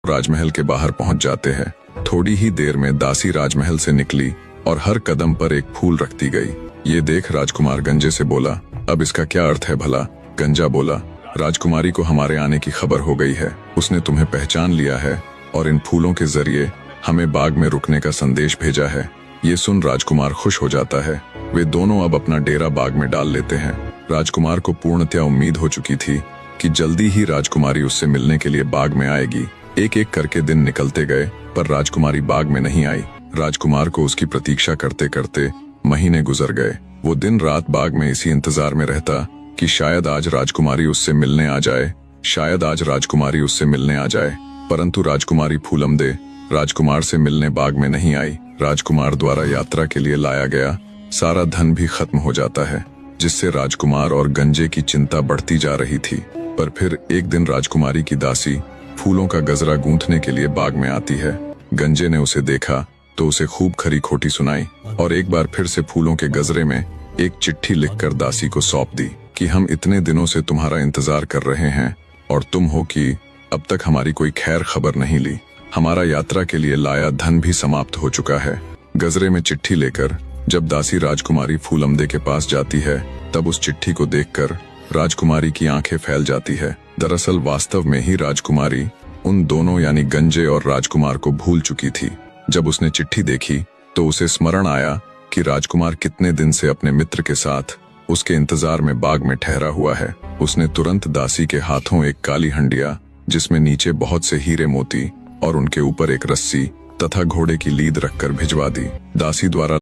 राजमहल के बाहर पहुंच जाते हैं। थोड़ी ही देर में दासी राजमहल से निकली और हर कदम पर एक फूल रखती गई। ये देख राजकुमार गंजे से बोला, अब इसका क्या अर्थ है भला? गंजा बोला, राजकुमारी को हमारे आने की खबर हो गई है, उसने तुम्हें पहचान लिया है और इन फूलों के जरिए हमें बाग में रुकने का संदेश भेजा है। ये सुन राजकुमार खुश हो जाता है। वे दोनों अब अपना डेरा बाग में डाल लेते हैं। राजकुमार को पूर्णतया उम्मीद हो चुकी थी कि जल्दी ही राजकुमारी उससे मिलने के लिए बाग में आएगी। एक एक करके दिन निकलते गए पर राजकुमारी बाग में नहीं आई। राजकुमार को उसकी प्रतीक्षा करते करते महीने गुजर गए। वो दिन रात बाग में इसी इंतजार में रहता कि शायद आज राजकुमारी उससे मिलने आ जाए, शायद आज राजकुमारी उससे मिलने आ जाए। परंतु राजकुमारी फूलमदे राजकुमार से मिलने बाग में नहीं आई। राजकुमार द्वारा यात्रा के लिए लाया गया सारा धन भी खत्म हो जाता है, जिससे राजकुमार और गंजे की चिंता बढ़ती जा रही थी। पर फिर एक दिन राजकुमारी की दासी फूलों का गजरा गूंथने के लिए बाग में आती है। गंजे ने उसे देखा तो उसे खूब खरी खोटी सुनाई और एक बार फिर से फूलों के गजरे में एक चिट्ठी लिखकर दासी को सौंप दी कि हम इतने दिनों से तुम्हारा इंतजार कर रहे हैं और तुम हो कि अब तक हमारी कोई खैर खबर नहीं ली। हमारा यात्रा के लिए लाया धन भी समाप्त हो चुका है। गजरे में चिट्ठी लेकर जब दासी राजकुमारी फूलमदे के पास जाती है तब उस चिट्ठी को देखकर राजकुमारी की आंखें फैल जाती है। दरअसल वास्तव में ही राजकुमारी उन दोनों यानी गंजे और राजकुमार को भूल चुकी थी। जब उसने चिट्ठी देखी तो उसे स्मरण आया कि राजकुमार कितने दिन से अपने मित्र के साथ उसके इंतजार में बाग में ठहरा हुआ है। उसने तुरंत दासी के हाथों एक काली हंडिया जिसमें नीचे बहुत से हीरे मोती और उनके ऊपर एक रस्सी तथा घोड़े की लीद रखकर भिजवा दी। दासी द्वारा